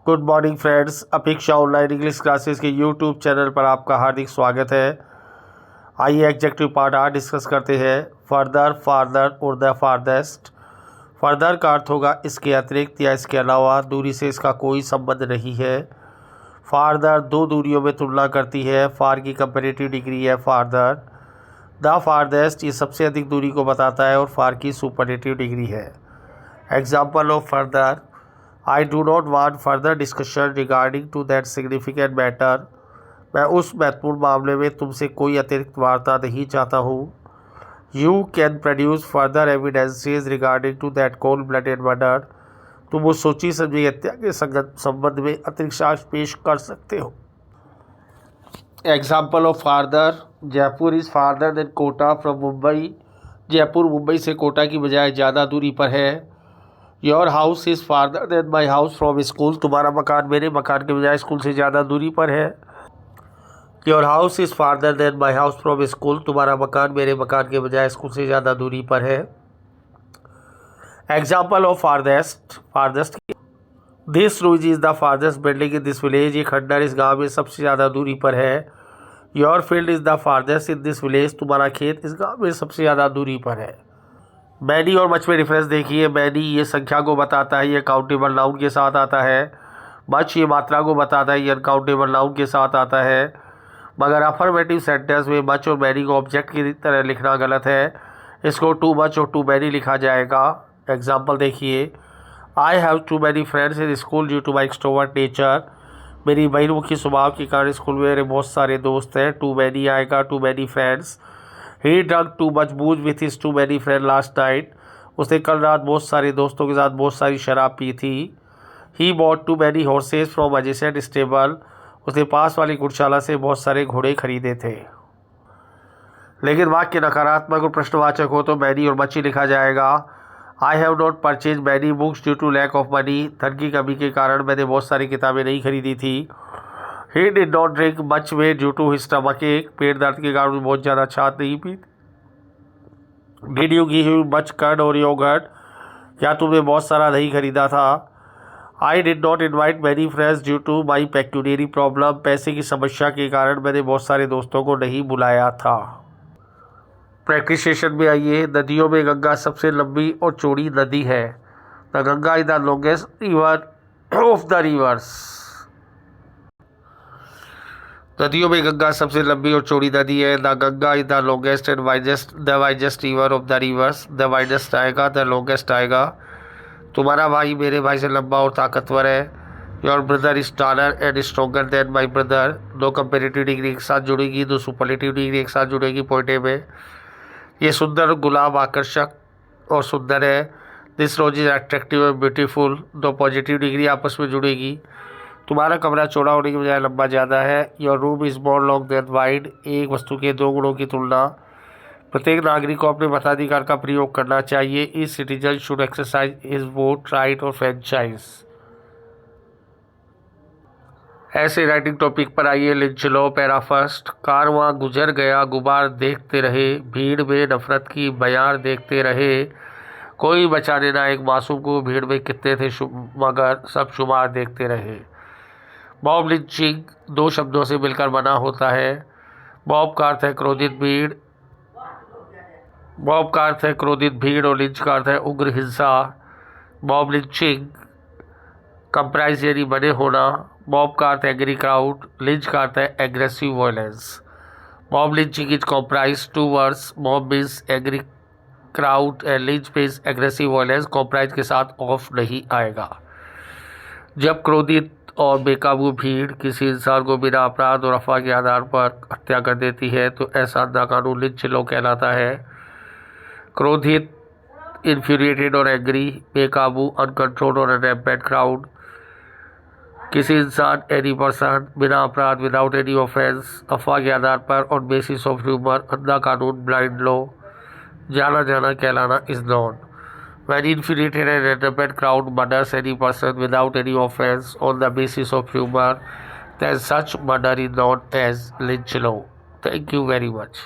Good morning friends, अपेक्षा online English classes के YouTube channel पर आपका हार्दिक स्वागत है। आइए एग्जेक्टिव पार्ट 8 डिस्कस करते हैं। फर्दर, फार्दर और द फार्देस्ट। फर्दर का अर्थ होगा इसके अतिरिक्त या इसके अलावा, दूरी से इसका कोई संबंध नहीं है। फार्दर दो दूरियों में तुलना करती है। फार की कंपैरेटिव डिग्री है फार्दर। द फार्देस्ट ये सबसे अधिक दूरी को बताता है और फार की सुपरलेटिव डिग्री है। Example of further: I do not want further discussion regarding to that significant matter. मैं उस महत्वपूर्ण मामले में तुमसे कोई अतिरिक्त वार्ता नहीं चाहता हूँ। You can produce further evidences regarding to that cold-blooded murder. तुम उस सोची समझी हत्या के संबंध में अतिरिक्त साक्ष्य पेश कर सकते हो। Example of farther: Jaipur is farther than Kota from Mumbai. Jaipur Mumbai से कोटा की बजाय ज़्यादा दूरी पर है। Your house is farther than my house from school. तुम्हारा मकान मेरे मकान के बजाय स्कूल से ज़्यादा दूरी पर है। Your house is farther than my house from school. तुम्हारा मकान मेरे मकान के बजाय स्कूल से ज़्यादा दूरी पर है। Example of farthest: farthest this ROUGE is the farthest building in this village. ये खंडर इस गाँव में सबसे ज़्यादा दूरी पर है। Your field is the farthest in this village. तुम्हारा खेत इस गाँव में सबसे ज़्यादा दूरी पर है। मैनी और मच में डिफरेंस देखिए। मैनी ये संख्या को बताता है, ये काउंटेबल नाउन के साथ आता है। मच ये मात्रा को बताता है, ये अनकाउंटेबल नाउन के साथ आता है। मगर अफर्मेटिव सेंटेंस में मच और मैनी को ऑब्जेक्ट की तरह लिखना गलत है। इसको टू मच और टू मैनी लिखा जाएगा। एग्जाम्पल देखिए: I have too many friends in school due to my extrovert nature. मेरी बहिर्मुखी स्वभाव के कारण स्कूल में मेरे बहुत सारे दोस्त हैं। टू मैनी आएगा, too many friends. He drank too much booze with his too many friends last night. उसने कल रात बहुत सारे दोस्तों के साथ बहुत सारी शराब पी थी। He bought too many horses from adjacent stable. उसने पास वाली गुड़शाला से बहुत सारे घोड़े खरीदे थे। लेकिन वाक्य नकारात्मक और प्रश्नवाचक हो तो many और much ही लिखा जाएगा। I have not purchased many books due to lack of money. धन की कमी के कारण मैंने बहुत सारी किताबें नहीं खरीदी थी। He did not drink much way due to his stomach ache. पेट दर्द के कारण बहुत ज़्यादा छाछ नहीं P. Did you give him much curd or yogurt? क्या तुमने बहुत सारा दही खरीदा था? I did not invite many friends due to my pecuniary problem. पैसे की समस्या के कारण मैंने बहुत सारे दोस्तों को नहीं बुलाया था। प्रैक्टिस सेशन में आइए। नदियों में गंगा सबसे लंबी और चौड़ी नदी है। The Ganga is the longest river of the reverse. नदियों में गंगा सबसे लंबी और चौड़ी नदी है। The Ganga is the longest and widest river of the reverse. The widest आएगा, द लॉन्गेस्ट आएगा। तुम्हारा भाई मेरे भाई से लंबा और ताकतवर है। Your brother is taller and stronger than my brother. दो कंपेरेटिव डिग्री एक साथ जुड़ेगी, दो सुपरलेटिव डिग्री एक साथ जुड़ेगी पॉइंट ए में। ये सुंदर गुलाब आकर्षक और सुंदर है। This rose is attractive and beautiful. दो पॉजिटिव डिग्री आपस में जुड़ेगी। तुम्हारा कमरा चौड़ा होने की बजाय लंबा ज़्यादा है। Your room is more long than wide. एक वस्तु के दो गुणों की तुलना। प्रत्येक नागरिक को अपने मताधिकार का प्रयोग करना चाहिए. इस citizen should exercise his vote right और फ्रेंचाइज. ऐसे राइटिंग टॉपिक पर आइए. लिंच लो. पैरा फर्स्ट: कारवां गुजर गया, गुबार देखते रहे, भीड़ में नफरत की बयार देखते रहे, कोई बचाने ना एक मासूम को, भीड़ में कितने थे मगर सब शुमार देखते रहे. मॉब लिंचिंग दो शब्दों से मिलकर बना होता है। मॉब का अर्थ है क्रोधित भीड़. मॉब का अर्थ है क्रोधित भीड़ और लिंच का अर्थ है उग्र हिंसा. मॉब लिंचिंग कंप्राइज यानी बने होना. मॉब का अर्थ है एग्री क्राउड. लिंच का अर्थ है aggressive violence. Mob lynching is comprise two words. Mob means angry crowd and lynch means aggressive violence. Comprise के साथ ऑफ नहीं आएगा. जब क्रोधित और बेकाबू भीड़ किसी इंसान को बिना अपराध और अफवाह के आधार पर हत्या कर देती है तो ऐसा नाकानून लिंच लो कहलाता है। क्रोधित इन्फ्यूरिएटेड और एग्री, बेकाबू अनकंट्रोल्ड और रैम्पेंट क्राउड. किसी इंसान एनी पर्सन बिना अपराध विदाउट एनी ऑफेंस, अफवाह के आधार पर ऑन बेसिस ऑफ ह्यूमर, नाकानून ब्लाइंड लो. जाना जाना कहलाना is known. When infuriated and rampant crowd murders any person without any offense on the basis of humor, then such murder is known as lynch law. Thank you very much.